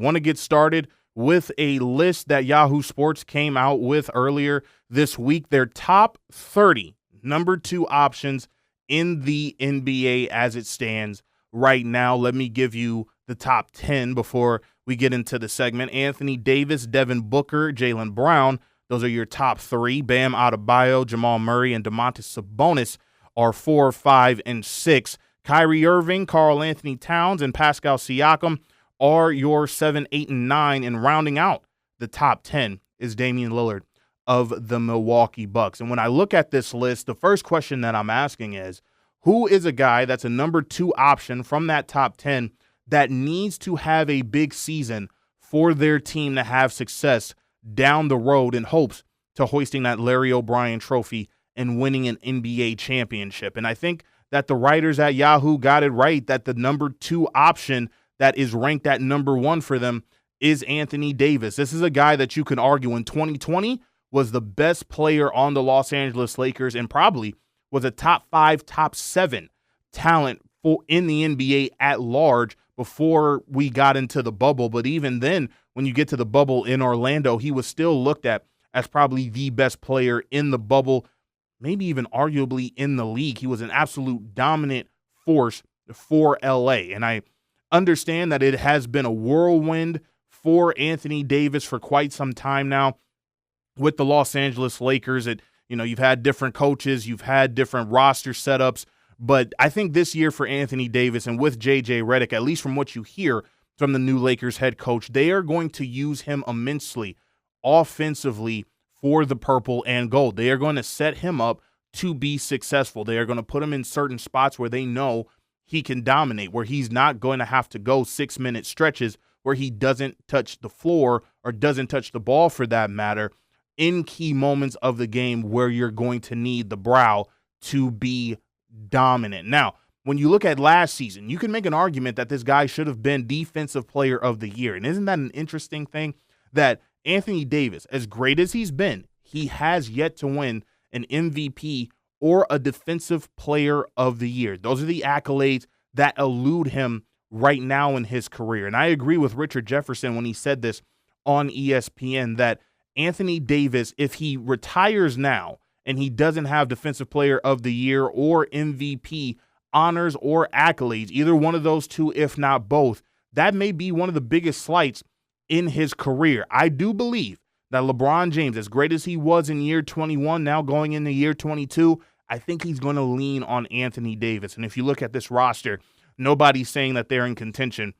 Want to get started with a list that Yahoo Sports came out with earlier this week, their top 30 number 2 options in the NBA as it stands right now. Let me give you the top 10 before we get into the segment. Anthony Davis, Devin Booker, Jaylen Brown, those are your top 3. Bam Adebayo, Jamal Murray, and Domantas Sabonis are 4, 5, and 6. Kyrie Irving, Karl Anthony Towns, and Pascal Siakam are your 7, 8, and 9. And rounding out the top 10 is Damian Lillard of the Milwaukee Bucks. And when I look at this list, the first question that I'm asking is, who is a guy that's a number 2 option from that top 10 that needs to have a big season for their team to have success down the road in hopes to hoisting that Larry O'Brien trophy and winning an NBA championship? And I think that the writers at Yahoo got it right, that the number 2 option that is ranked at number 1 for them is Anthony Davis. This is a guy that you can argue in 2020 was the best player on the Los Angeles Lakers and probably was a top 5, top 7 talent in the NBA at large before we got into the bubble. But even then, when you get to the bubble in Orlando, he was still looked at as probably the best player in the bubble, maybe even arguably in the league. He was an absolute dominant force for LA. And I understand that it has been a whirlwind for Anthony Davis for quite some time now with the Los Angeles Lakers. You've had different coaches, you've had different roster setups, but I think this year for Anthony Davis and with JJ Redick, at least from what you hear from the new Lakers head coach, they are going to use him immensely offensively for the purple and gold. They are going to set him up to be successful. They are going to put him in certain spots where they know he can dominate, where he's not going to have to go 6-minute stretches where he doesn't touch the floor or doesn't touch the ball for that matter in key moments of the game where you're going to need the brow to be dominant. Now, when you look at last season, you can make an argument that this guy should have been Defensive Player of the Year. And isn't that an interesting thing that Anthony Davis, as great as he's been, he has yet to win an MVP or a Defensive Player of the Year. Those are the accolades that elude him right now in his career. And I agree with Richard Jefferson when he said this on ESPN that Anthony Davis, if he retires now and he doesn't have Defensive Player of the Year or MVP honors or accolades, either one of those two, if not both, that may be one of the biggest slights in his career. I do believe that LeBron James, as great as he was in year 21, now going into year 22, I think he's going to lean on Anthony Davis. And if you look at this roster, nobody's saying that they're in contention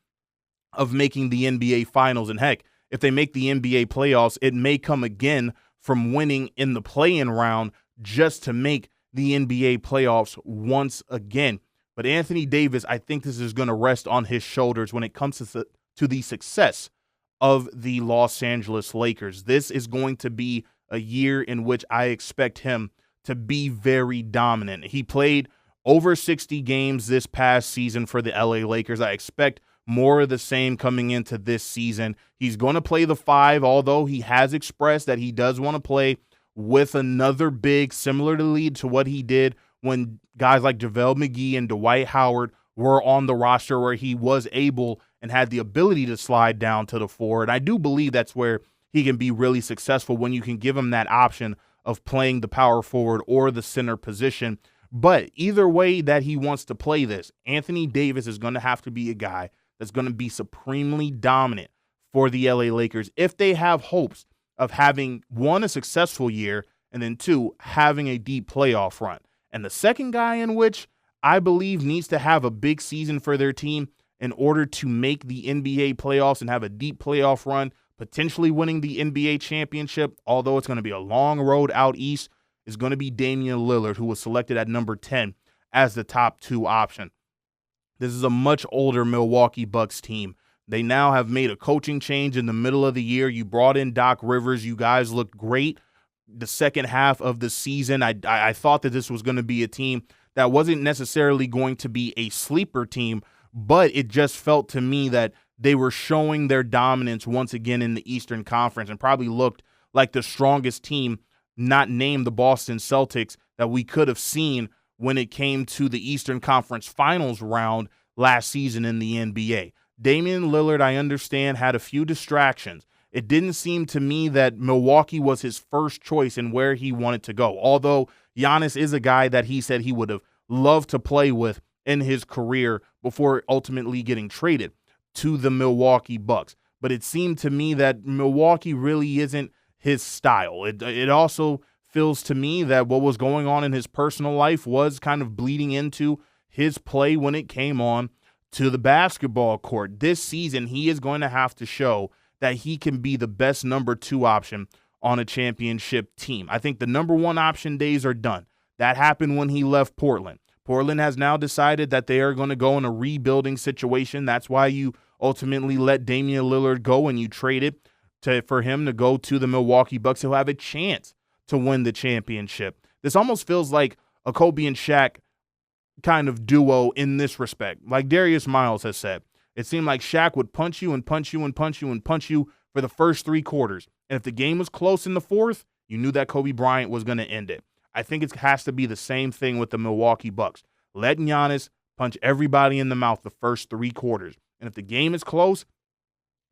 of making the NBA Finals. And heck, if they make the NBA playoffs, it may come again from winning in the play-in round just to make the NBA playoffs once again. But Anthony Davis, I think this is going to rest on his shoulders when it comes to the success of the Los Angeles Lakers. This is going to be a year in which I expect him to be very dominant. He played over 60 games this past season for the LA Lakers. I expect more of the same coming into this season. He's going to play the 5, although he has expressed that he does want to play with another big, similar to what he did when guys like JaVale McGee and Dwight Howard were on the roster, where he was able and had the ability to slide down to the 4. And I do believe that's where he can be really successful, when you can give him that option of playing the power forward or the center position. But either way that he wants to play this, Anthony Davis is going to have to be a guy that's going to be supremely dominant for the LA Lakers if they have hopes of having, 1, a successful year, and then 2, having a deep playoff run. And the second guy in which I believe needs to have a big season for their team in order to make the NBA playoffs and have a deep playoff run, potentially winning the NBA championship, although it's going to be a long road out east, is going to be Damian Lillard, who was selected at number 10 as the top 2 option. This is a much older Milwaukee Bucks team. They now have made a coaching change in the middle of the year. You brought in Doc Rivers. You guys looked great the second half of the season. I thought that this was going to be a team that wasn't necessarily going to be a sleeper team, but it just felt to me that they were showing their dominance once again in the Eastern Conference and probably looked like the strongest team, not named the Boston Celtics, that we could have seen when it came to the Eastern Conference Finals round last season in the NBA. Damian Lillard, I understand, had a few distractions. It didn't seem to me that Milwaukee was his first choice in where he wanted to go, although Giannis is a guy that he said he would have loved to play with in his career before ultimately getting traded to the Milwaukee Bucks. But it seemed to me that Milwaukee really isn't his style. It also feels to me that what was going on in his personal life was kind of bleeding into his play when it came on to the basketball court. This season, he is going to have to show that he can be the best number 2 option on a championship team. I think the number 1 option days are done. That happened when he left Portland. Portland has now decided that they are going to go in a rebuilding situation. That's why you ultimately let Damian Lillard go and you traded for him to go to the Milwaukee Bucks, who have a chance to win the championship. This almost feels like a Kobe and Shaq kind of duo in this respect. Like Darius Miles has said, it seemed like Shaq would punch you and punch you and punch you and punch you for the first 3 quarters. And if the game was close in the 4th, you knew that Kobe Bryant was going to end it. I think it has to be the same thing with the Milwaukee Bucks. Let Giannis punch everybody in the mouth the first 3 quarters. And if the game is close,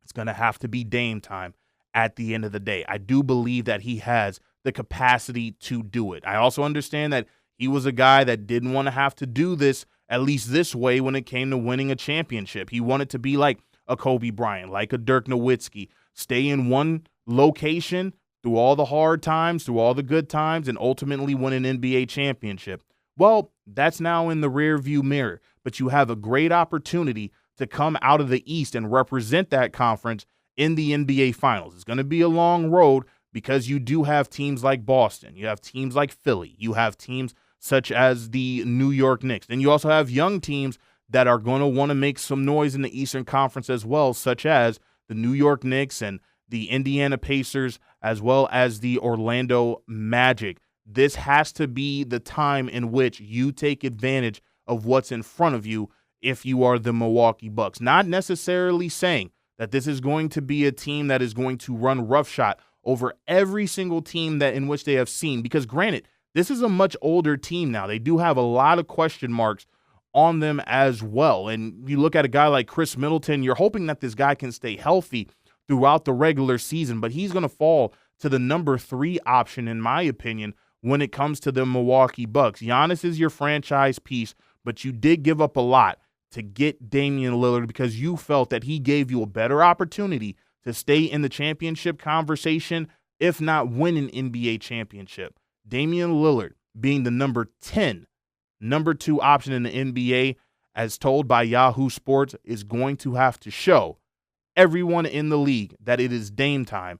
it's going to have to be Dame time at the end of the day. I do believe that he has the capacity to do it. I also understand that he was a guy that didn't want to have to do this, at least this way, when it came to winning a championship. He wanted to be like a Kobe Bryant, like a Dirk Nowitzki, stay in one location through all the hard times, through all the good times, and ultimately win an NBA championship. Well, that's now in the rearview mirror, but you have a great opportunity to come out of the East and represent that conference in the NBA Finals. It's going to be a long road because you do have teams like Boston. You have teams like Philly. You have teams such as the New York Knicks. And you also have young teams that are going to want to make some noise in the Eastern Conference as well, such as the New York Knicks and the Indiana Pacers, as well as the Orlando Magic. This has to be the time in which you take advantage of what's in front of you if you are the Milwaukee Bucks. Not necessarily saying that this is going to be a team that is going to run roughshod over every single team that in which they have seen, because granted, this is a much older team now. They do have a lot of question marks on them as well. And you look at a guy like Chris Middleton, you're hoping that this guy can stay healthy throughout the regular season, but he's going to fall to the number 3 option, in my opinion, when it comes to the Milwaukee Bucks. Giannis is your franchise piece, but you did give up a lot to get Damian Lillard because you felt that he gave you a better opportunity to stay in the championship conversation, if not win an NBA championship. Damian Lillard being the number 10, number 2 option in the NBA, as told by Yahoo Sports, is going to have to show everyone in the league that it is Dame time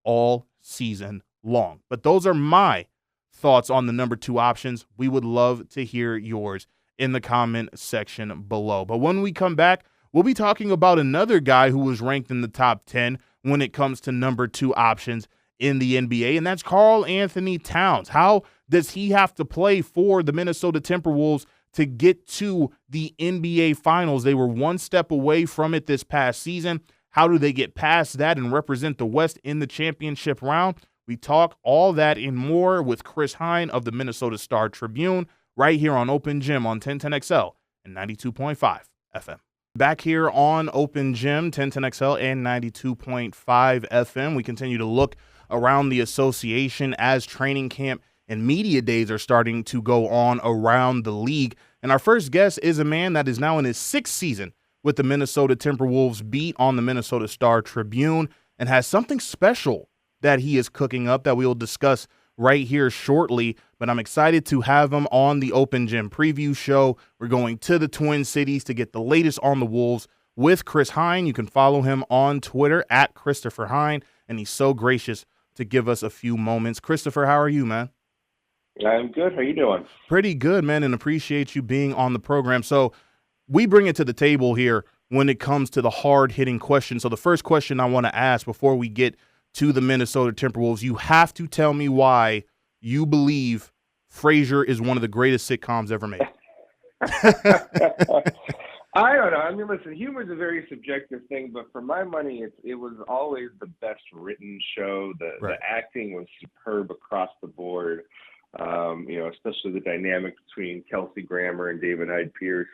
all season long. But those are my thoughts on the number 2 options. We would love to hear yours in the comment section below. But when we come back, we'll be talking about another guy who was ranked in the top 10 when it comes to number 2 options in the NBA, and that's Karl Anthony Towns. How does he have to play for the Minnesota Timberwolves to get to the NBA Finals? They were one step away from it this past season. How do they get past that and represent the West in the championship round? We talk all that and more with Chris Hine of the Minnesota Star Tribune right here on Open Gym on 1010XL and 92.5 FM. Back here on Open Gym, 1010XL and 92.5 FM. We continue to look around the association as training camp and media days are starting to go on around the league. And our first guest is a man that is now in his 6th season with the Minnesota Timberwolves beat on the Minnesota Star Tribune and has something special that he is cooking up that we will discuss right here shortly. But I'm excited to have him on the Open Gym preview show. We're going to the Twin Cities to get the latest on the Wolves with Chris Hine. You can follow him on Twitter at Christopher Hine, and he's so gracious to give us a few moments. Christopher, how are you, man? I'm good. How you doing? Pretty good, man, and appreciate you being on the program. So we bring it to the table here when it comes to the hard-hitting questions. So the first question I want to ask before we get to the Minnesota Timberwolves, you have to tell me why you believe Frasier is one of the greatest sitcoms ever made. I don't know. I mean, listen, humor is a very subjective thing, but for my money, it was always the best written show. The acting was superb across the board. Especially the dynamic between Kelsey Grammer and David Hyde Pierce.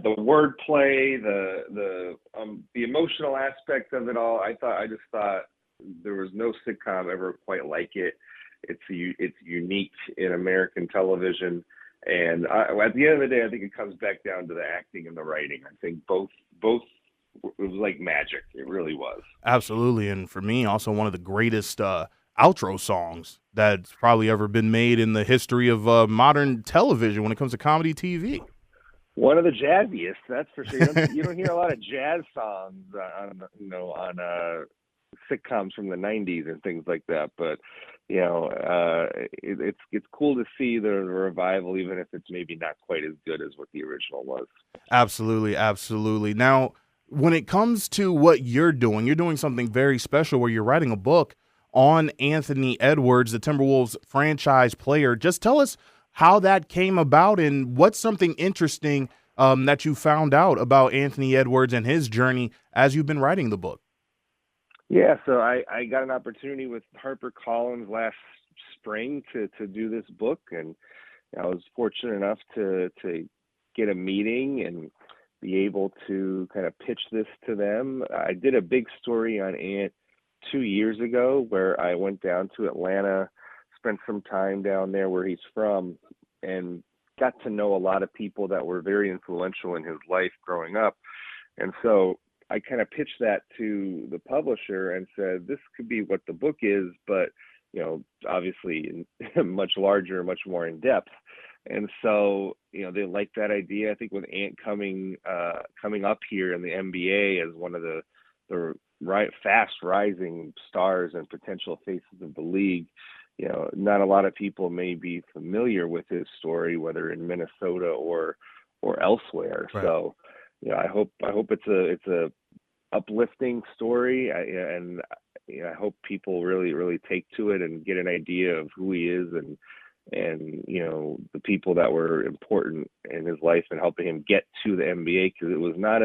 the wordplay, the emotional aspect of it all. I just thought there was no sitcom ever quite like it. It's unique in American television, and at the end of the day, I think it comes back down to the acting and the writing. I think both it was like magic. It really was. Absolutely, and for me, also one of the greatest outro songs that's probably ever been made in the history of modern television when it comes to comedy TV. One of the jazziest, that's for sure. You don't hear a lot of jazz songs on sitcoms from the '90s and things like that. But it's cool to see the revival, even if it's maybe not quite as good as what the original was. Absolutely, absolutely. Now, when it comes to what you're doing something very special where you're writing a book on Anthony Edwards, the Timberwolves franchise player. Just tell us how that came about and what's something interesting that you found out about Anthony Edwards and his journey as you've been writing the book. Yeah, so I got an opportunity with HarperCollins last spring to do this book, and I was fortunate enough to get a meeting and be able to kind of pitch this to them. I did a big story on Ant 2 years ago where I went down to Atlanta, spent some time down there where he's from, and got to know a lot of people that were very influential in his life growing up. And so I kind of pitched that to the publisher and said, this could be what the book is, but, obviously much larger, much more in depth. And so, they liked that idea. I think with Ant coming up here in the NBA as one of the fast rising stars and potential faces of the league, not a lot of people may be familiar with his story, whether in Minnesota or elsewhere. Right. So, I hope it's a uplifting story, and I hope people really, really take to it and get an idea of who he is and the people that were important in his life and helping him get to the NBA, because it was not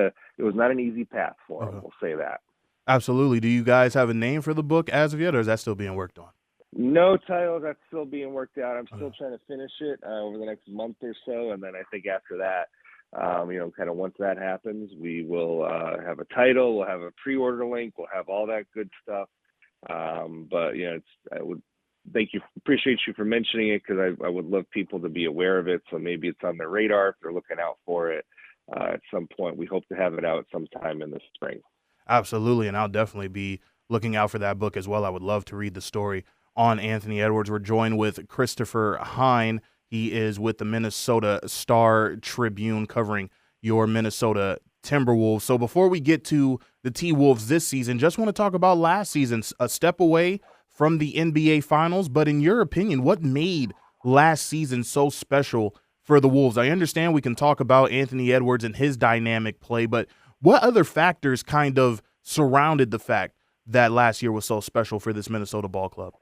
an easy path for him. We'll say that. Absolutely. Do you guys have a name for the book as of yet, or is that still being worked on? No title. That's still being worked out. I'm still trying to finish it over the next month or so, and then I think after that, kind of once that happens, we will have a title, we'll have a pre-order link, we'll have all that good stuff. But I would appreciate you for mentioning it, because I would love people to be aware of it. So maybe it's on their radar if they're looking out for it at some point. We hope to have it out sometime in the spring. Absolutely, and I'll definitely be looking out for that book as well. I would love to read the story on Anthony Edwards. We're joined with Christopher Hine. He is with the Minnesota Tribune covering your Minnesota Timberwolves. So before we get to the T-Wolves this season, just want to talk about last season, a step away from the NBA Finals. But in your opinion, what made last season so special for the Wolves? I understand we can talk about Anthony Edwards and his dynamic play, but what other factors kind of surrounded the fact that last year was so special for this Minnesota ball club?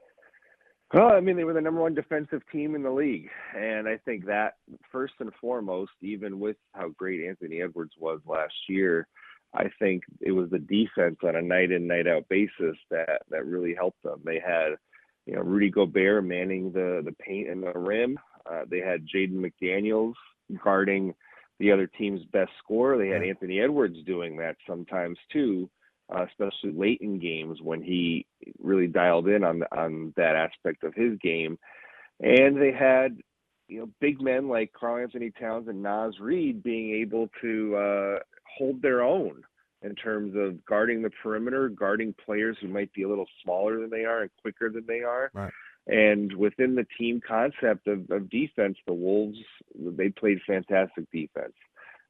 Well, I mean, they were the number one defensive team in the league. And I think that first and foremost, even with how great Anthony Edwards was last year, I think it was the defense on a night in, night out basis that really helped them. They had, Rudy Gobert manning the paint and the rim. They had Jaden McDaniels guarding the other team's best scorer. They had Anthony Edwards doing that sometimes too, especially late in games when he really dialed in on that aspect of his game. And they had, big men like Karl-Anthony Towns and Naz Reid being able to hold their own in terms of guarding the perimeter, guarding players who might be a little smaller than they are and quicker than they are. Right. And within the team concept of defense, the Wolves, they played fantastic defense.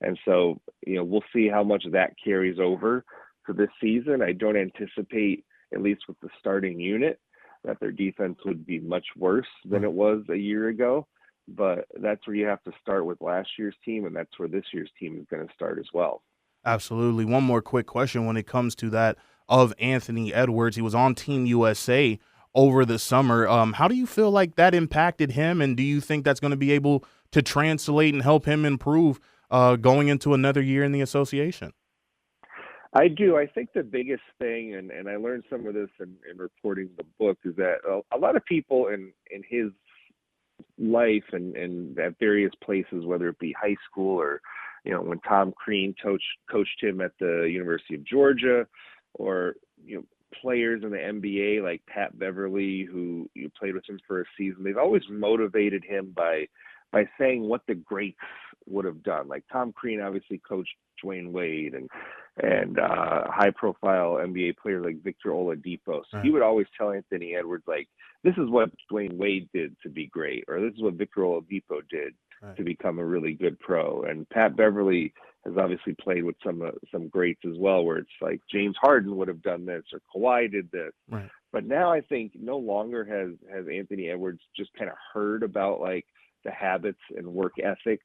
And so, we'll see how much that carries over for this season. I don't anticipate, at least with the starting unit, that their defense would be much worse than it was a year ago. But that's where you have to start with last year's team, and that's where this year's team is going to start as well. Absolutely. One more quick question when it comes to that of Anthony Edwards. He was on Team USA over the summer. How do you feel like that impacted him, and do you think that's going to be able to translate and help him improve going into another year in the association? I do. I think the biggest thing, and I learned some of this in reporting the book, is that a lot of people in his life and at various places, whether it be high school or when Tom Crean coached him at the University of Georgia, or players in the NBA like Pat Beverly, who you played with him for a season. They've always motivated him by saying what the greats would have done. Like Tom Crean obviously coached Dwayne Wade and high-profile NBA players like Victor Oladipo. So he would always tell Anthony Edwards, like, this is what Dwayne Wade did to be great, or this is what Victor Oladipo did to become a really good pro. And Pat Beverly has obviously played with some greats as well, where it's like James Harden would have done this, or Kawhi did this. Right. But now I think no longer has Anthony Edwards just kind of heard about like the habits and work ethic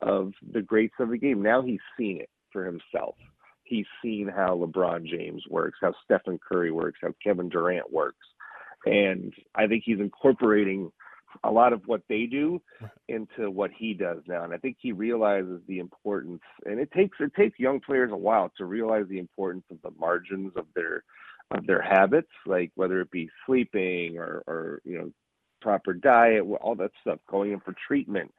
of the greats of the game. Now he's seen it for himself. He's seen how LeBron James works, how Stephen Curry works, how Kevin Durant works. And I think he's incorporating a lot of what they do into what he does now. And I think he realizes the importance, and it takes young players a while to realize the importance of the margins of their habits, like whether it be sleeping or proper diet, all that stuff, going in for treatment.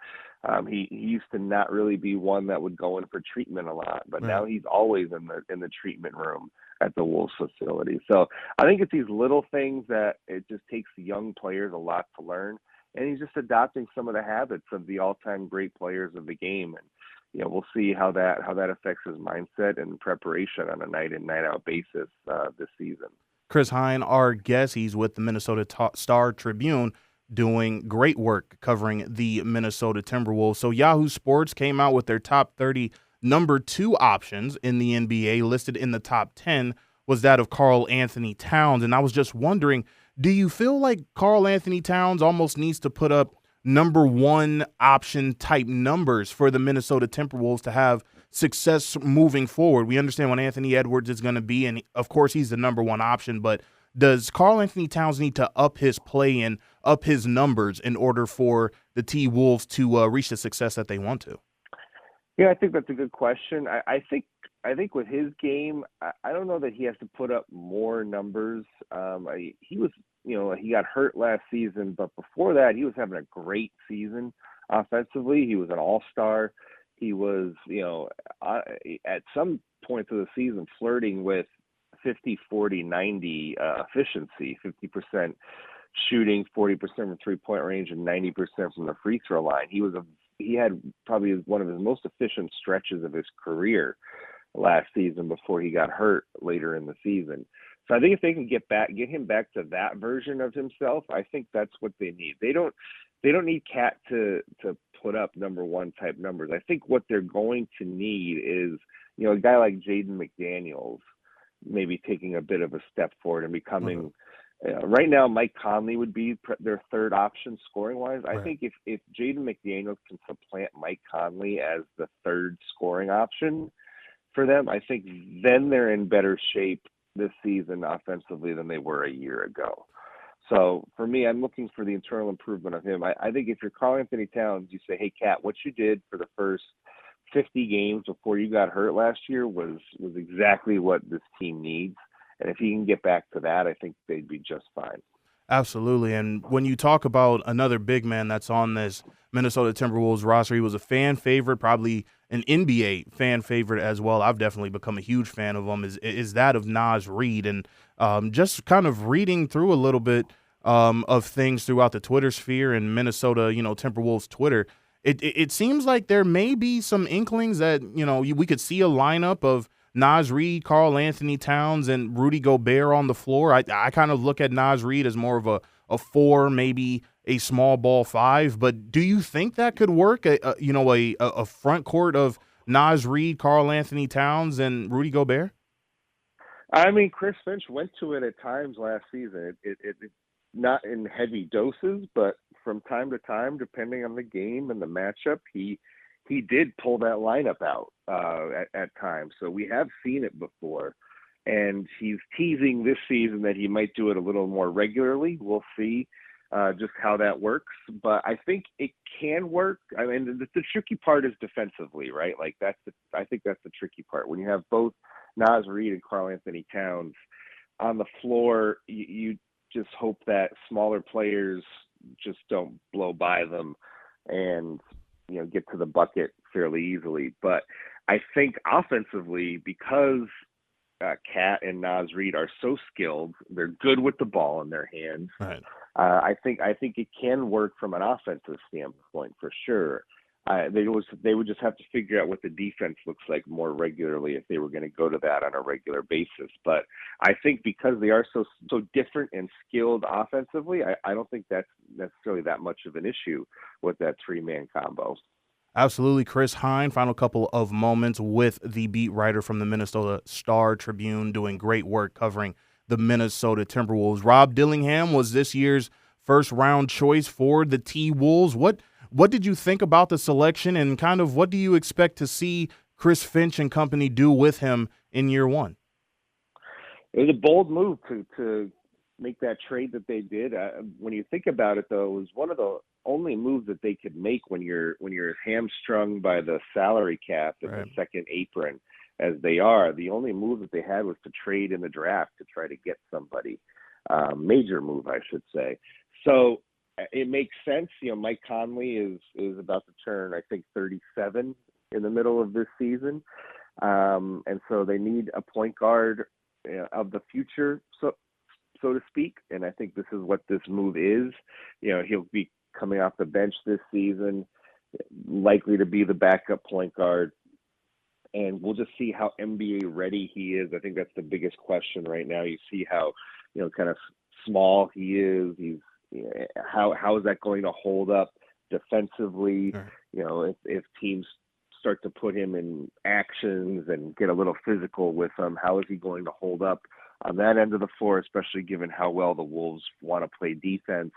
He used to not really be one that would go in for treatment a lot, but now he's always in the treatment room at the Wolves facility. So I think it's these little things that it just takes young players a lot to learn, and he's just adopting some of the habits of the all-time great players of the game. And we'll see how that affects his mindset and preparation on a night in, night out basis this season. Chris Hine, our guest, he's with the Minnesota Star Tribune, doing great work covering the Minnesota Timberwolves. So Yahoo Sports came out with their top 30 number 2 options in the NBA. Listed in the top 10 was that of Karl Anthony Towns. And I was just wondering, do you feel like Karl Anthony Towns almost needs to put up number 1 option type numbers for the Minnesota Timberwolves to have success moving forward? We understand what Anthony Edwards is going to be, and of course he's the number 1 option, but does Karl Anthony Towns need to up his play and up his numbers in order for the T-Wolves to reach the success that they want to? Yeah, I think that's a good question. I think with his game, I don't know that he has to put up more numbers. He was, he got hurt last season, but before that, he was having a great season offensively. He was an all-star. He was, at some points of the season flirting with 50, 40, 90 efficiency, 50% shooting, 40% from three-point range, and 90% from the free throw line. He had probably one of his most efficient stretches of his career last season before he got hurt later in the season. So I think if they can get him back to that version of himself, I think that's what they need. They don't need Cat to put up number 1 type numbers. I think what they're going to need is, a guy like Jaden McDaniels maybe taking a bit of a step forward and becoming right now, Mike Conley would be their 3rd option scoring-wise. I think if Jaden McDaniels can supplant Mike Conley as the 3rd scoring option for them, I think then they're in better shape this season offensively than they were a year ago. So for me, I'm looking for the internal improvement of him. I think if you're Karl Anthony Towns, you say, hey, Cat, what you did for the first 50 games before you got hurt last year was exactly what this team needs. And if he can get back to that, I think they'd be just fine. Absolutely. And when you talk about another big man that's on this Minnesota Timberwolves roster, he was a fan favorite, probably an NBA fan favorite as well. I've definitely become a huge fan of him, is that of Naz Reid. And just kind of reading through a little bit of things throughout the Twitter sphere and Minnesota, Timberwolves Twitter, it seems like there may be some inklings that, we could see a lineup of Naz Reid, Karl Anthony Towns, and Rudy Gobert on the floor. I kind of look at Naz Reid as more of a 4, maybe a small ball 5. But do you think that could work? A front court of Naz Reid, Karl Anthony Towns, and Rudy Gobert? I mean, Chris Finch went to it at times last season. It not in heavy doses, but from time to time, depending on the game and the matchup, he did pull that lineup out at times. So we have seen it before. And he's teasing this season that he might do it a little more regularly. We'll see just how that works. But I think it can work. I mean, the tricky part is defensively, right? Like I think that's the tricky part. When you have both Naz Reid and Karl Anthony Towns on the floor, you just hope that smaller players just don't blow by them and get to the bucket fairly easily. But I think offensively, because Cat and Naz Reid are so skilled, they're good with the ball in their hands. Right. I think it can work from an offensive standpoint for sure. They would just have to figure out what the defense looks like more regularly if they were going to go to that on a regular basis. But I think because they are so different and skilled offensively, I don't think that's necessarily that much of an issue with that 3-man combo. Absolutely. Chris Hine, final couple of moments with the beat writer from the Minnesota Star Tribune, doing great work covering the Minnesota Timberwolves. Rob Dillingham was this year's first-round choice for the T-Wolves. What did you think about the selection, and kind of what do you expect to see Chris Finch and company do with him in year one? It was a bold move to make that trade that they did. When you think about it, though, it was one of the only moves that they could make when you're hamstrung by the salary cap and right. the second apron, as they are. The only move that they had was to trade in the draft to try to get somebody. Major move, I should say. So it makes sense. Mike Conley is about to turn, I think, 37 in the middle of this season. And so they need a point guard of the future, so to speak. And I think this is what this move is. He'll be coming off the bench this season, likely to be the backup point guard. And we'll just see how NBA ready he is. I think that's the biggest question right now. You see how, kind of small he is. How is that going to hold up defensively? Right. If teams start to put him in actions and get a little physical with him, how is he going to hold up on that end of the floor, especially given how well the Wolves want to play defense?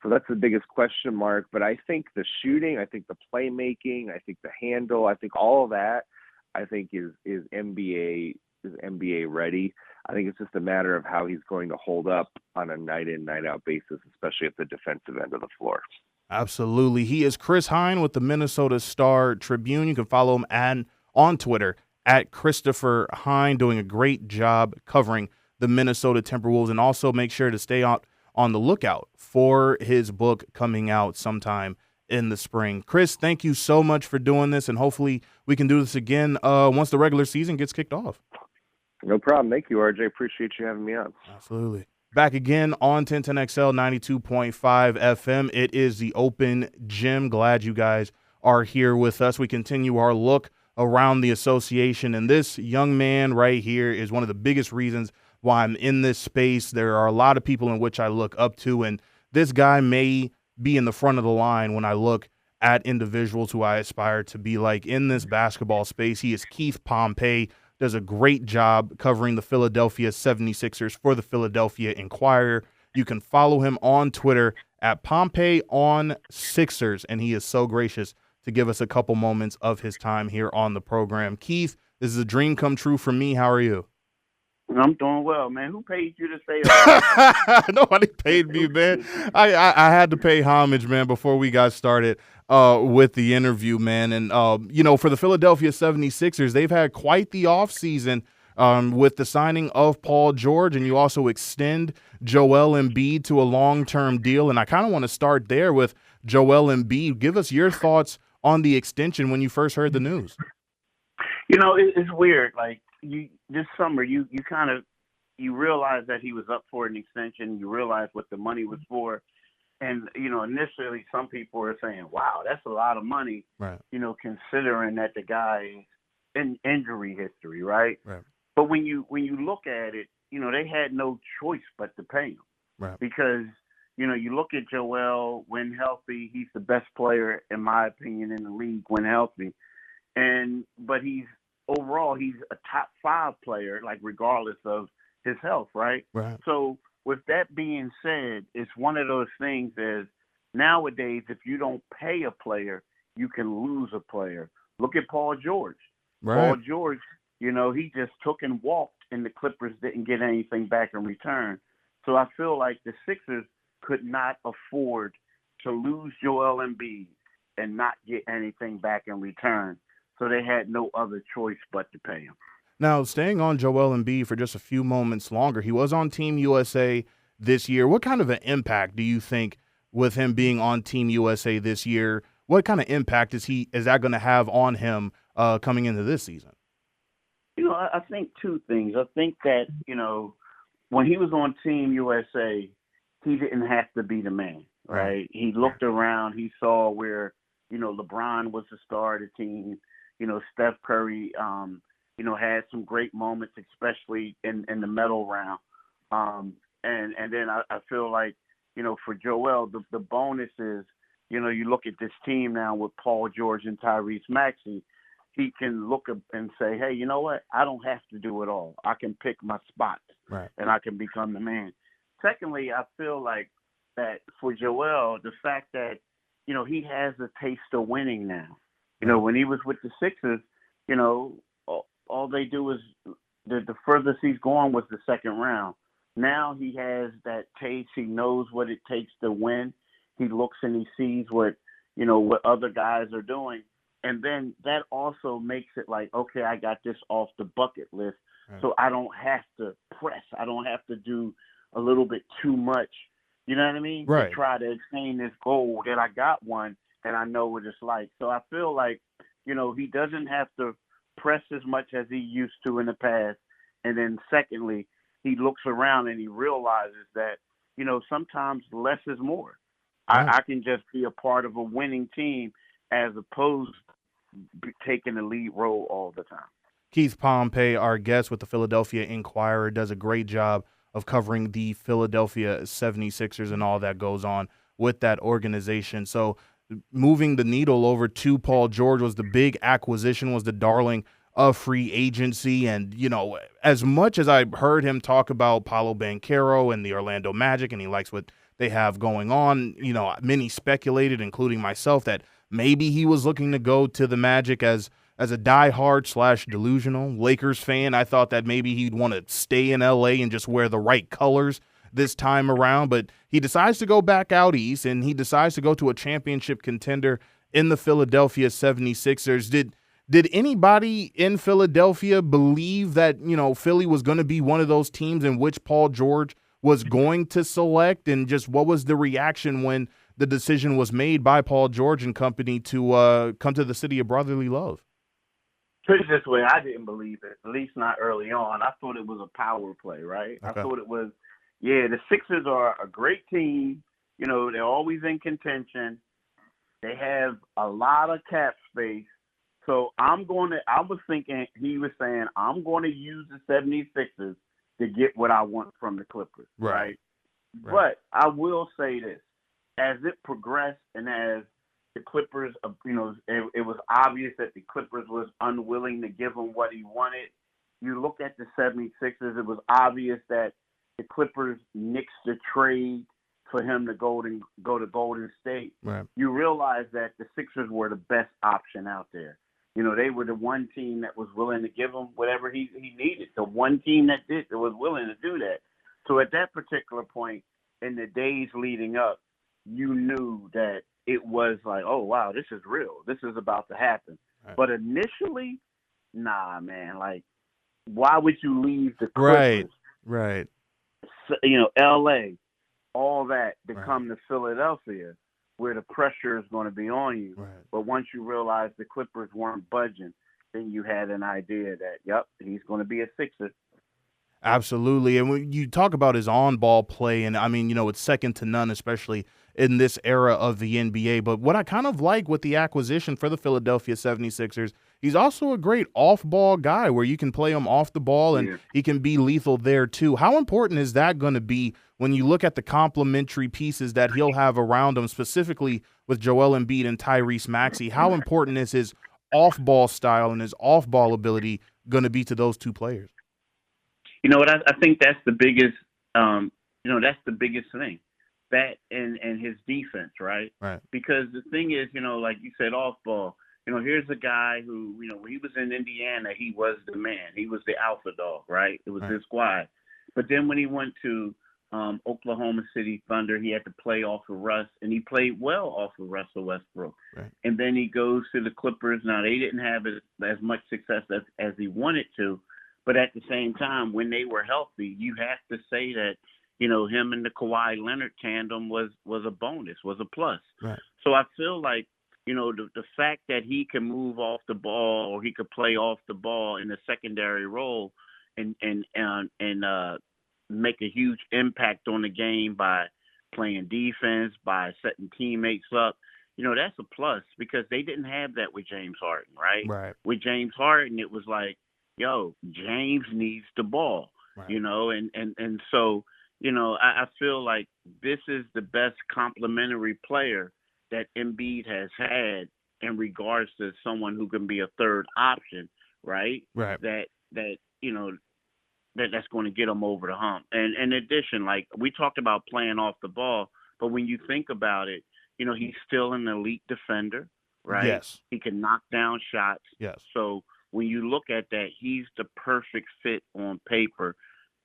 So that's the biggest question mark. But I think the shooting, I think the playmaking, I think the handle, I think all of that, I think is NBA ready. I think it's just a matter of how he's going to hold up on a night in, night out basis, especially at the defensive end of the floor. Absolutely. He is Chris Hine with the Minnesota Star Tribune. You can follow him on Twitter at Christopher Hine, doing a great job covering the Minnesota Timberwolves. And also make sure to stay on the lookout for his book coming out sometime in the spring. Chris, thank you so much for doing this, and hopefully we can do this again once the regular season gets kicked off. No problem. Thank you, RJ. Appreciate you having me on. Absolutely. Back again on 1010XL 92.5 FM. It is the Open Gym. Glad you guys are here with us. We continue our look around the association, and this young man right here is one of the biggest reasons why I'm in this space. There are a lot of people in which I look up to, and this guy may be in the front of the line when I look at individuals who I aspire to be like in this basketball space. He is Keith Pompey. Does a great job covering the Philadelphia 76ers for the Philadelphia Inquirer. You can follow him on Twitter at Pompey on Sixers, and he is so gracious to give us a couple moments of his time here on the program. Keith, this is a dream come true for me. How are you? I'm doing well, man. Who paid you to say that? Nobody paid me, man. I had to pay homage, man, before we got started with the interview, man. And, for the Philadelphia 76ers, they've had quite the offseason with the signing of Paul George, and you also extend Joel Embiid to a long-term deal. And I kind of want to start there with Joel Embiid. Give us your thoughts on the extension when you first heard the news. It's weird. Like, this summer, you realize that he was up for an extension. You realize what the money was for. And, initially some people were saying, wow, that's a lot of money, right? Considering that the guy in injury history, right? Right. But when you look at it, they had no choice but to pay him. Right. Because, you look at Joel, when healthy, he's the best player, in my opinion, in the league when healthy. But overall, he's a top 5 player, like regardless of his health, right? Right. So with that being said, it's one of those things as nowadays, if you don't pay a player, you can lose a player. Look at Paul George. Right. Paul George, he just took and walked, and the Clippers didn't get anything back in return. So I feel like the Sixers could not afford to lose Joel Embiid and not get anything back in return. So they had no other choice but to pay him. Now, staying on Joel Embiid for just a few moments longer, he was on Team USA this year. What kind of an impact do you think with him being on Team USA this year what kind of impact is that going to have on him coming into this season? I think two things. I think that, when he was on Team USA, he didn't have to be the man, right? He looked around, he saw where, LeBron was the star of the team. Steph Curry, had some great moments, especially in the medal round. And then I feel like, for Joel, the bonus is, you look at this team now with Paul George and Tyrese Maxey, he can look up and say, hey, you know what? I don't have to do it all. I can pick my spots, and I can become the man. Secondly, I feel like that for Joel, the fact that, he has a taste of winning now. When he was with the Sixers, all they do is the furthest he's gone was the second round. Now he has that taste. He knows what it takes to win. He looks and he sees what other guys are doing. And then that also makes it like, okay, I got this off the bucket list. So I don't have to press. I don't have to do a little bit too much. You know what I mean? Right. To try to attain this goal that I got one and I know what it's like. So I feel like, he doesn't have to press as much as he used to in the past. And then secondly, he looks around and he realizes that, sometimes less is more. Right. I can just be a part of a winning team as opposed to taking the lead role all the time. Keith Pompey, our guest with the Philadelphia Inquirer, does a great job of covering the Philadelphia 76ers and all that goes on with that organization. So moving the needle over to Paul George was the big acquisition, was the darling of free agency. And, as much as I heard him talk about Paolo Banchero and the Orlando Magic, and he likes what they have going on, many speculated, including myself, that maybe he was looking to go to the Magic as a diehard / delusional Lakers fan. I thought that maybe he'd want to stay in L.A. and just wear the right colors this time around. But he decides to go back out east, and he decides to go to a championship contender in the Philadelphia 76ers. Did anybody in Philadelphia believe that, Philly was going to be one of those teams in which Paul George was going to select? And just what was the reaction when the decision was made by Paul George and company to come to the city of brotherly love? Put it this way, I didn't believe it, at least not early on. I thought it was a power play, right? Okay. I thought it was, the Sixers are a great team. They're always in contention. They have a lot of cap space. So I was thinking, he was saying, I'm going to use the 76ers to get what I want from the Clippers, right? But I will say this, as it progressed and as the Clippers, it was obvious that the Clippers was unwilling to give him what he wanted. You look at the 76ers, it was obvious that the Clippers nixed the trade for him to go to Golden State. Right. You realize that the Sixers were the best option out there. They were the one team that was willing to give him whatever he needed. The one team that was willing to do that. So at that particular point, in the days leading up, you knew that it was like, oh, wow, this is real. This is about to happen. Right. But initially, nah, man. Like, why would you leave the Clippers? Right. L.A., all that to come to Philadelphia, where the pressure is going to be on you. Right. But once you realize the Clippers weren't budging, then you had an idea that, yep, he's going to be a Sixer. Absolutely. And when you talk about his on-ball play, and I mean, it's second to none, especially in this era of the NBA. But what I kind of like with the acquisition for the Philadelphia 76ers, he's also a great off-ball guy where you can play him off the ball and he can be lethal there too. How important is that going to be when you look at the complementary pieces that he'll have around him, specifically with Joel Embiid and Tyrese Maxey? How important is his off-ball style and his off-ball ability going to be to those two players? What I think that's the biggest, that's the biggest thing, that and his defense, right? Right. Because the thing is, like you said, off ball, here's a guy who, when he was in Indiana, he was the man. He was the alpha dog, right? It was his squad. But then when he went to Oklahoma City Thunder, he had to play off of Russ, and he played well off of Russell Westbrook. Right. And then he goes to the Clippers. Now, they didn't have as much success as he wanted to. But at the same time, when they were healthy, you have to say that, him and the Kawhi Leonard tandem was a bonus, was a plus. Right. So I feel like the fact that he can move off the ball or he could play off the ball in a secondary role and make a huge impact on the game by playing defense, by setting teammates up. That's a plus because they didn't have that with James Harden, right? Right. With James Harden, it was like, yo, James needs the ball, Right. and so, I feel like this is the best complementary player that Embiid has had in regards to someone who can be a third option, right? Right. That's going to get him over the hump. And in addition, like we talked about playing off the ball, but when you think about it, he's still an elite defender, right? Yes. He can knock down shots. Yes. So when you look at that, he's the perfect fit on paper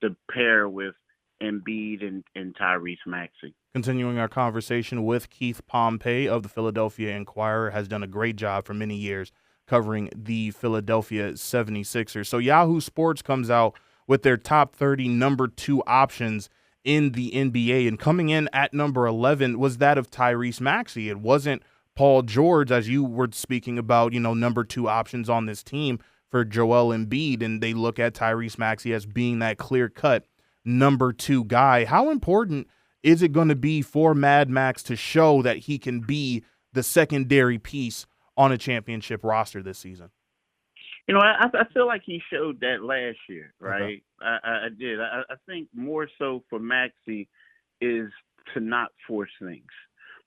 to pair with Embiid and Tyrese Maxey. Continuing our conversation with Keith Pompey of the Philadelphia Inquirer, has done a great job for many years covering the Philadelphia 76ers. So Yahoo Sports comes out with their top 30 number 2 options in the NBA, and coming in at number 11 was that of Tyrese Maxey. It wasn't Paul George, as you were speaking about, number 2 options on this team for Joel Embiid, and they look at Tyrese Maxey as being that clear-cut number 2 guy. How important is it going to be for Mad Max to show that he can be the secondary piece on a championship roster this season? I feel like he showed that last year, right? Okay. I did. I think more so for Maxey is to not force things.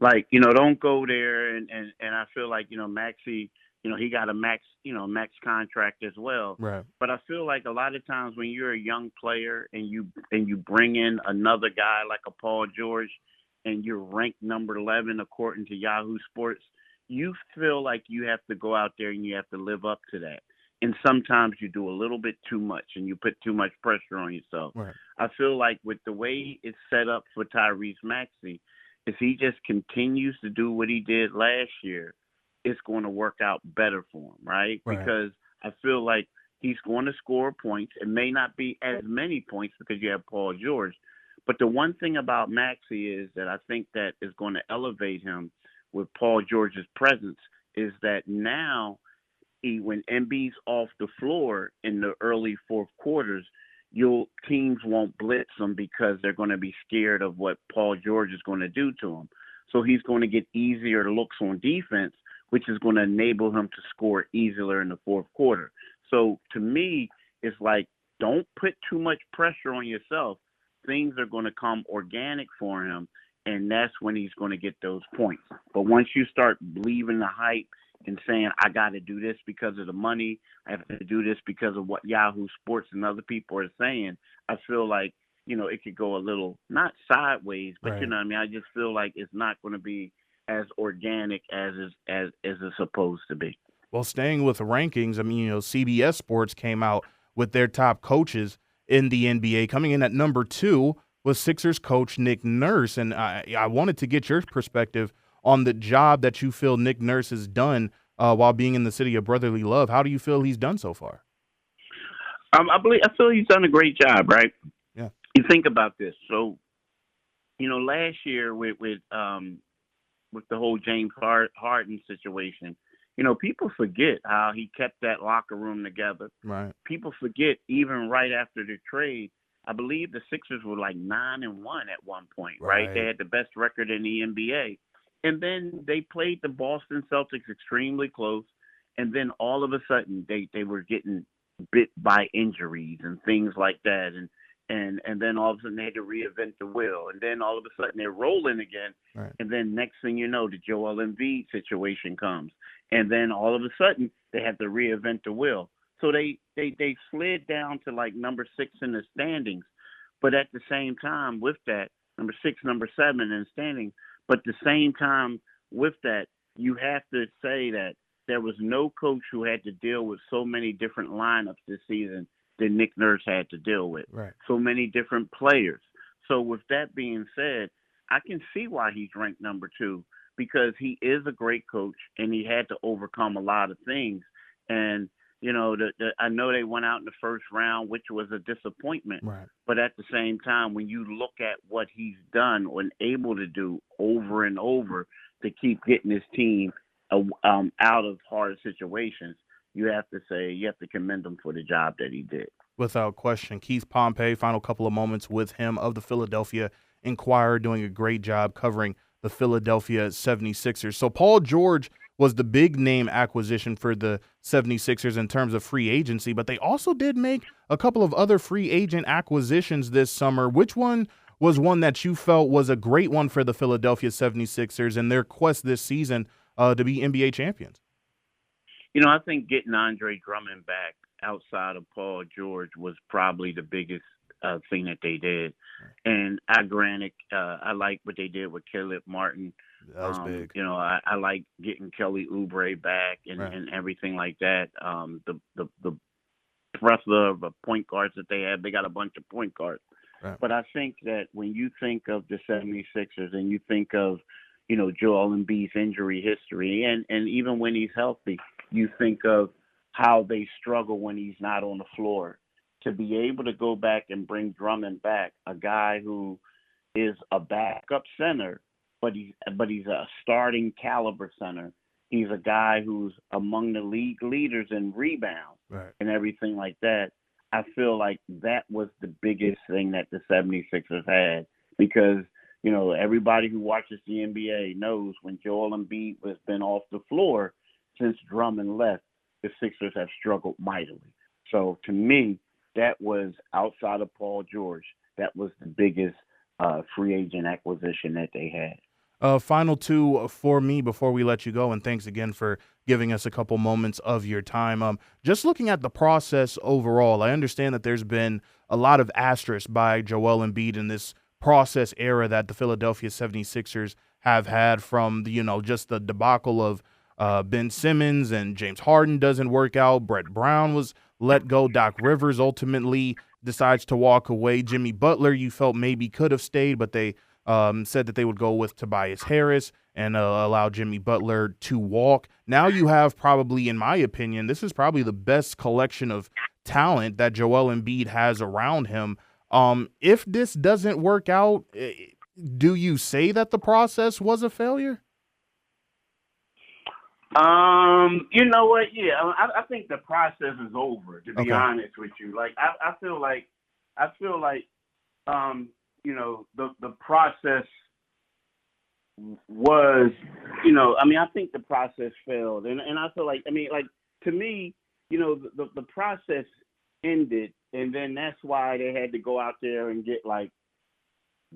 Like, don't go there and I feel like, Maxey, he got a max contract as well. Right. But I feel like a lot of times when you're a young player and you bring in another guy like a Paul George and you're ranked number 11 according to Yahoo Sports, you feel like you have to go out there and you have to live up to that. And sometimes you do a little bit too much and you put too much pressure on yourself. Right. I feel like with the way it's set up for Tyrese Maxey, if he just continues to do what he did last year, it's going to work out better for him, right? Because I feel like he's going to score points. It may not be as many points because you have Paul George. But the one thing about Maxey is that I think that is going to elevate him with Paul George's presence is that now when Embiid's off the floor in the early fourth quarters, teams won't blitz him because they're going to be scared of what Paul George is going to do to him. So he's going to get easier looks on defense, which is going to enable him to score easier in the fourth quarter. So to me, it's like, don't put too much pressure on yourself. Things are going to come organic for him, and that's when he's going to get those points. But once you start believing the hype and saying, I got to do this because of the money, I have to do this because of what Yahoo Sports and other people are saying, I feel like, it could go a little, not sideways, but Right. I just feel like it's not going to be as organic as it's supposed to be. Well, staying with the rankings, CBS Sports came out with their top coaches in the NBA. Coming in at number 2 was Sixers coach Nick Nurse, and I wanted to get your perspective on the job that you feel Nick Nurse has done while being in the city of brotherly love. How do you feel he's done so far? I feel he's done a great job, right? Yeah. You think about this. So, last year with the whole James Harden situation, people forget how he kept that locker room together. Right. People forget even right after the trade, I believe the Sixers were like 9-1 at one point, right? They had the best record in the NBA. And then they played the Boston Celtics extremely close. And then all of a sudden they were getting bit by injuries and things like that. And then all of a sudden they had to reinvent the wheel. And then all of a sudden they're rolling again. Right. And then next thing you know, the Joel Embiid situation comes. And then all of a sudden they have to reinvent the wheel. So they slid down to like number 6 in the standings. But at the same time with that, number 6, number 7 in the standings. But at the same time with that, you have to say that there was no coach who had to deal with so many different lineups this season that Nick Nurse had to deal with. Right. So many different players. So with that being said, I can see why he's ranked number 2 because he is a great coach and he had to overcome a lot of things. And, I know they went out in the first round, which was a disappointment. Right. But at the same time, when you look at what he's done and able to do over and over to keep getting his team out of hard situations, you have to commend him for the job that he did. Without question. Keith Pompey, final couple of moments with him of the Philadelphia Inquirer, doing a great job covering the Philadelphia 76ers. So Paul George was the big name acquisition for the 76ers in terms of free agency, but they also did make a couple of other free agent acquisitions this summer. Which one was one that you felt was a great one for the Philadelphia 76ers and their quest this season to be NBA champions? I think getting Andre Drummond back outside of Paul George was probably the biggest thing that they did. And I like what they did with Caleb Martin. That was big. I like getting Kelly Oubre back and everything like that. The plethora of point guards that they had, they got a bunch of point guards. Right. But I think that when you think of the 76ers and you think of, Joel Embiid's injury history, and even when he's healthy, you think of how they struggle when he's not on the floor. To be able to go back and bring Drummond back, a guy who is a backup center, but he's a starting caliber center. He's a guy who's among the league leaders in rebounds and everything like that. I feel like that was the biggest thing that the 76ers had because, everybody who watches the NBA knows when Joel Embiid has been off the floor since Drummond left, the Sixers have struggled mightily. So to me, that was outside of Paul George. That was the biggest free agent acquisition that they had. Final two for me before we let you go, and thanks again for giving us a couple moments of your time. Just looking at the process overall, I understand that there's been a lot of asterisks by Joel Embiid in this process era that the Philadelphia 76ers have had from, just the debacle of Ben Simmons and James Harden doesn't work out. Brett Brown was let go. Doc Rivers ultimately decides to walk away. Jimmy Butler, you felt maybe could have stayed, but they said that they would go with Tobias Harris and allow Jimmy Butler to walk. Now you have probably, in my opinion, this is probably the best collection of talent that Joel Embiid has around him. If this doesn't work out, do you say that the process was a failure? You know what? Yeah, I think the process is over. To be honest with you, like I feel like, the process was, I think the process failed, and I feel like, to me, the process ended, and then that's why they had to go out there and get like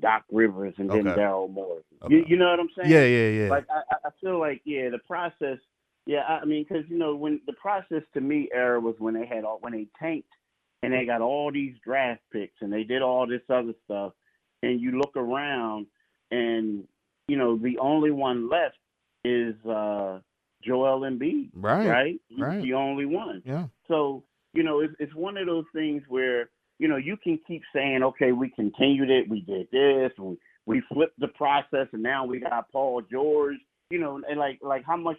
Doc Rivers and then Daryl Morey. You know what I'm saying? Yeah. Like I feel like the process. Yeah, because when the process to me era was when they tanked and they got all these draft picks and they did all this other stuff, and you look around and the only one left is Joel Embiid. Right. He's the only one. Yeah. So it's one of those things where you can keep saying, okay, we continued it, we did this, we flipped the process, and now we got Paul George. And like how much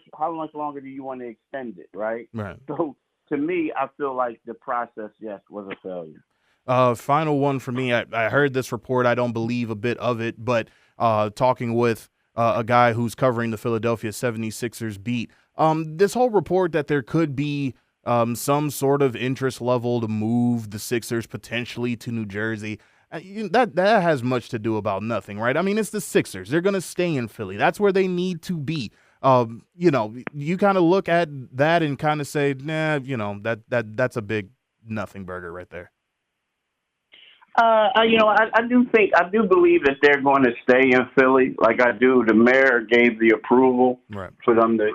longer do you want to extend it, right? Right. So to me, I feel like the process, yes, was a failure. Final one for me. I heard this report. I don't believe a bit of it, but talking with a guy who's covering the Philadelphia 76ers beat, this whole report that there could be some sort of interest level to move the Sixers potentially to New Jersey. That has much to do about nothing, right? It's the Sixers. They're going to stay in Philly. That's where they need to be. You kind of look at that and kind of say, nah, that's a big nothing burger right there. I do believe that they're going to stay in Philly. Like I do. The mayor gave the approval for them to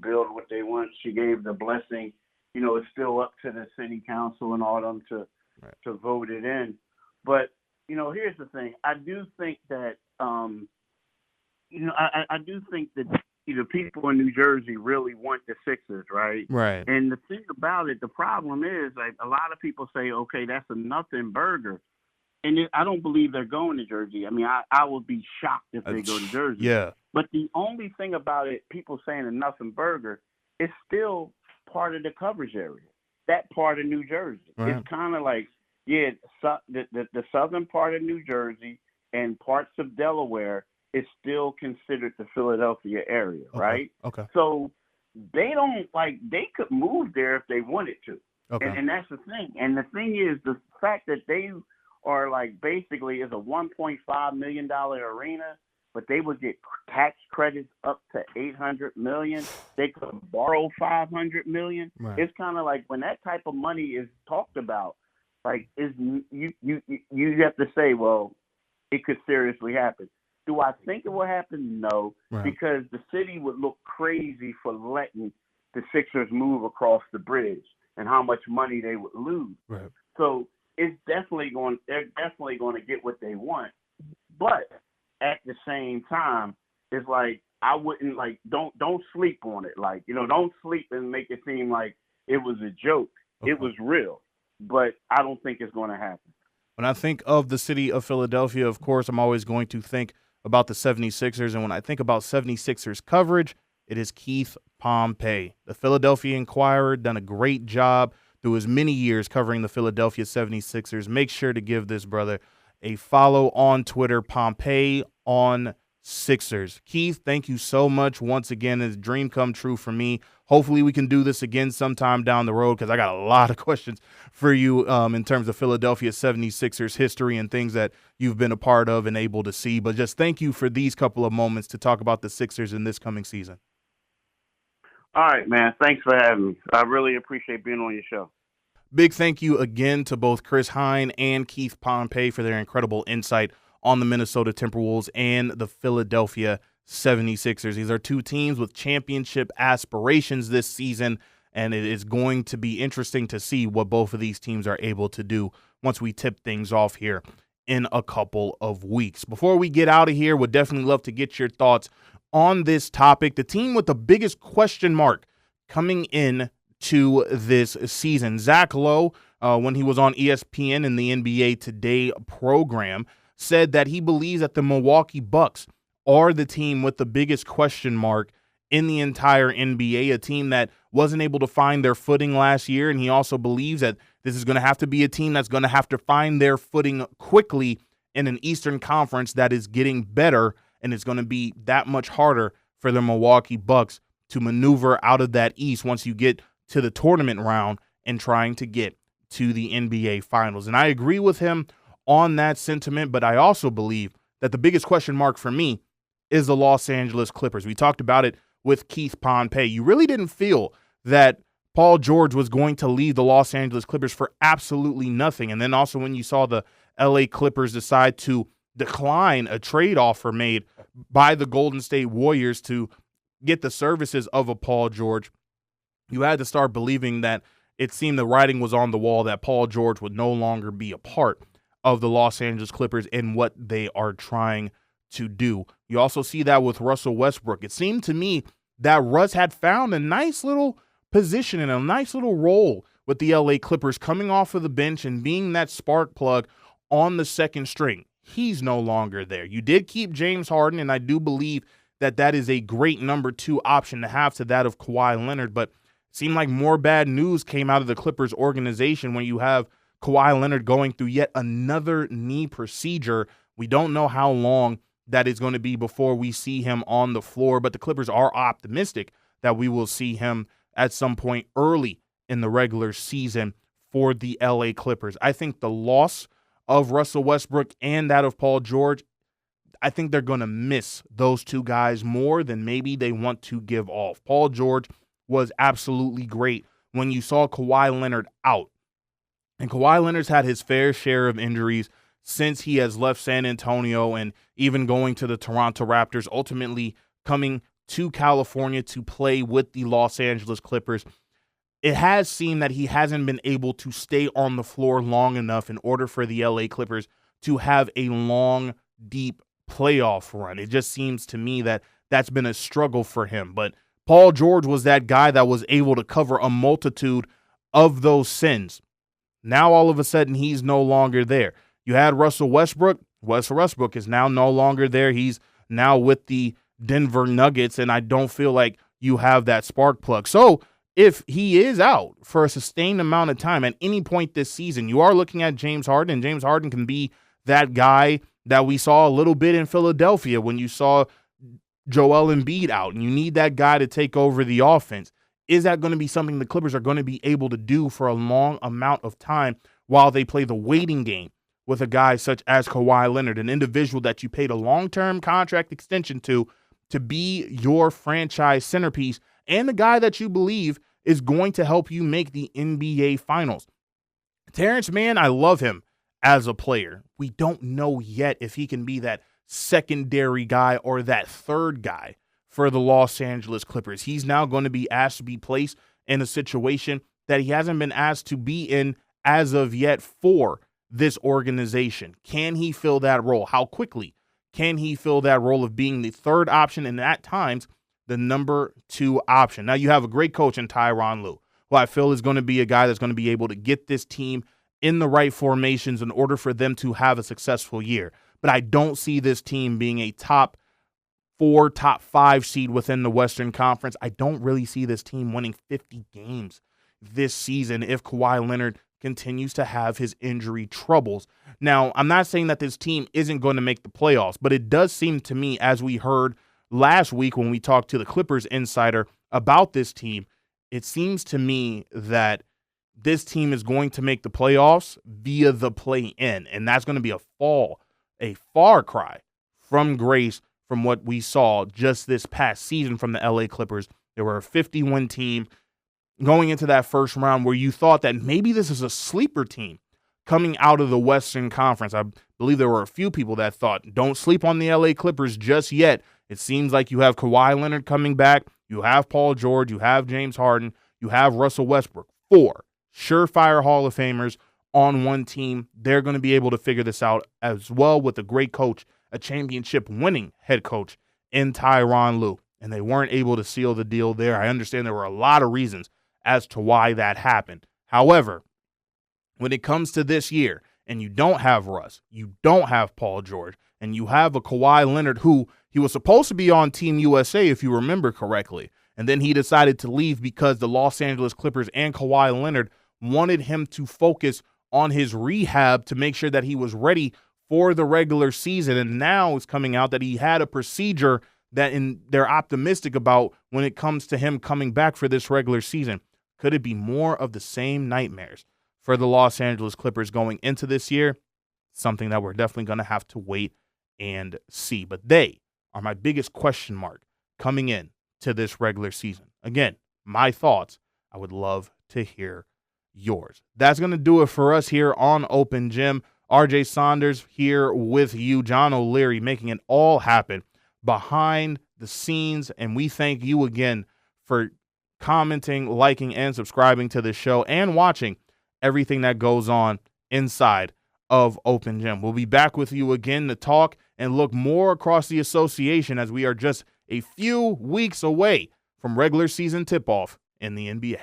build what they want. She gave the blessing. It's still up to the city council and all them to vote it in. But, here's the thing. I do think that, I do think that, people in New Jersey really want the Sixers, right? Right. And the thing about it, the problem is, like, a lot of people say, okay, that's a nothing burger. And I don't believe they're going to Jersey. I would be shocked if they go to Jersey. Yeah. But the only thing about it, people saying a nothing burger, it's still part of the coverage area, that part of New Jersey. Right. It's kind of like, the southern part of New Jersey and parts of Delaware is still considered the Philadelphia area, right? Okay. So they don't they could move there if they wanted to. Okay. And that's the thing. And the thing is the fact that they are basically is a $1.5 million arena, but they would get tax credits up to $800 million. They could borrow $500 million. Right. It's kind of like when that type of money is talked about, you have to say, well, it could seriously happen. Do I think it will happen? No, right. Because the city would look crazy for letting the Sixers move across the bridge and how much money they would lose. Right. So they're definitely going to get what they want. But at the same time, it's I wouldn't don't sleep on it. Don't sleep and make it seem like it was a joke. Okay. It was real. But I don't think it's going to happen. When I think of the city of Philadelphia, of course, I'm always going to think about the 76ers. And when I think about 76ers coverage, it is Keith Pompey. The Philadelphia Inquirer done a great job through his many years covering the Philadelphia 76ers. Make sure to give this brother a follow on Twitter, Pompey on Sixers. Keith, thank you so much once again. It's a dream come true for me. Hopefully we can do this again sometime down the road because I got a lot of questions for you in terms of Philadelphia 76ers history and things that you've been a part of and able to see. But just thank you for these couple of moments to talk about the Sixers in this coming season. All right, man. Thanks for having me. I really appreciate being on your show. Big thank you again to both Chris Hine and Keith Pompey for their incredible insight on the Minnesota Timberwolves and the Philadelphia 76ers. These are two teams with championship aspirations this season, and it is going to be interesting to see what both of these teams are able to do once we tip things off here in a couple of weeks. Before we get out of here, would definitely love to get your thoughts on this topic. The team with the biggest question mark coming in to this season. Zach Lowe, when he was on ESPN in the NBA Today program, said that he believes that the Milwaukee Bucks are the team with the biggest question mark in the entire NBA, a team that wasn't able to find their footing last year, and he also believes that this is going to have to be a team that's going to have to find their footing quickly in an Eastern Conference that is getting better, and it's going to be that much harder for the Milwaukee Bucks to maneuver out of that East once you get to the tournament round and trying to get to the NBA Finals. And I agree with him on that sentiment, but I also believe that the biggest question mark for me is the Los Angeles Clippers. We talked about it with Keith Pompey. You really didn't feel that Paul George was going to leave the Los Angeles Clippers for absolutely nothing. And then also when you saw the LA Clippers decide to decline a trade offer made by the Golden State Warriors to get the services of a Paul George, you had to start believing that it seemed the writing was on the wall that Paul George would no longer be a part of the Los Angeles Clippers and what they are trying to do. You also see that with Russell Westbrook. It seemed to me that Russ had found a nice little position and a nice little role with the LA Clippers, coming off of the bench and being that spark plug on the second string. He's no longer there. You did keep James Harden, and I do believe that that is a great number 2 option to have to that of Kawhi Leonard, but it seemed like more bad news came out of the Clippers organization when you have Kawhi Leonard going through yet another knee procedure. We don't know how long that is going to be before we see him on the floor, but the Clippers are optimistic that we will see him at some point early in the regular season for the LA Clippers. I think the loss of Russell Westbrook and that of Paul George, I think they're going to miss those two guys more than maybe they want to give off. Paul George was absolutely great when you saw Kawhi Leonard out. And Kawhi Leonard's had his fair share of injuries since he has left San Antonio and even going to the Toronto Raptors, ultimately coming to California to play with the Los Angeles Clippers. It has seemed that he hasn't been able to stay on the floor long enough in order for the LA Clippers to have a long, deep playoff run. It just seems to me that that's been a struggle for him. But Paul George was that guy that was able to cover a multitude of those sins. Now, all of a sudden, he's no longer there. You had Russell Westbrook. Russell Westbrook is now no longer there. He's now with the Denver Nuggets, and I don't feel like you have that spark plug. So if he is out for a sustained amount of time at any point this season, you are looking at James Harden, and James Harden can be that guy that we saw a little bit in Philadelphia when you saw Joel Embiid out and you need that guy to take over the offense. Is that going to be something the Clippers are going to be able to do for a long amount of time while they play the waiting game with a guy such as Kawhi Leonard, an individual that you paid a long-term contract extension to be your franchise centerpiece and the guy that you believe is going to help you make the NBA Finals? Terrence Mann, I love him as a player. We don't know yet if he can be that secondary guy or that third guy for the Los Angeles Clippers. He's now going to be asked to be placed in a situation that he hasn't been asked to be in as of yet for this organization. Can he fill that role? How quickly can he fill that role of being the third option and at times the number 2 option? Now you have a great coach in Tyronn Lue, who I feel is going to be a guy that's going to be able to get this team in the right formations in order for them to have a successful year. But I don't see this team being a top 4, top 5 seed within the Western Conference. I don't really see this team winning 50 games this season if Kawhi Leonard continues to have his injury troubles. Now, I'm not saying that this team isn't going to make the playoffs, but it does seem to me, as we heard last week when we talked to the Clippers insider about this team, it seems to me that this team is going to make the playoffs via the play-in, and that's going to be a far cry from grace from what we saw just this past season from the LA Clippers. They were a 50-win team going into that first round where you thought that maybe this is a sleeper team coming out of the Western Conference. I believe there were a few people that thought, don't sleep on the LA Clippers just yet. It seems like you have Kawhi Leonard coming back, you have Paul George, you have James Harden, you have Russell Westbrook. 4 surefire Hall of Famers on one team. They're going to be able to figure this out as well with a great coach, a championship-winning head coach in Tyronn Lue. And they weren't able to seal the deal there. I understand there were a lot of reasons as to why that happened. However, when it comes to this year, and you don't have Russ, you don't have Paul George, and you have a Kawhi Leonard who he was supposed to be on Team USA, if you remember correctly, and then he decided to leave because the Los Angeles Clippers and Kawhi Leonard wanted him to focus on his rehab to make sure that he was ready for the regular season. And now it's coming out that he had a procedure that they're optimistic about when it comes to him coming back for this regular season. Could it be more of the same nightmares for the Los Angeles Clippers going into this year? Something that we're definitely going to have to wait and see. But they are my biggest question mark coming in to this regular season. Again, my thoughts. I would love to hear yours. That's going to do it for us here on Open Gym. RJ Saunders here with you, John O'Leary, making it all happen behind the scenes. And we thank you again for commenting, liking, and subscribing to the show and watching everything that goes on inside of Open Gym. We'll be back with you again to talk and look more across the association as we are just a few weeks away from regular season tip-off in the NBA.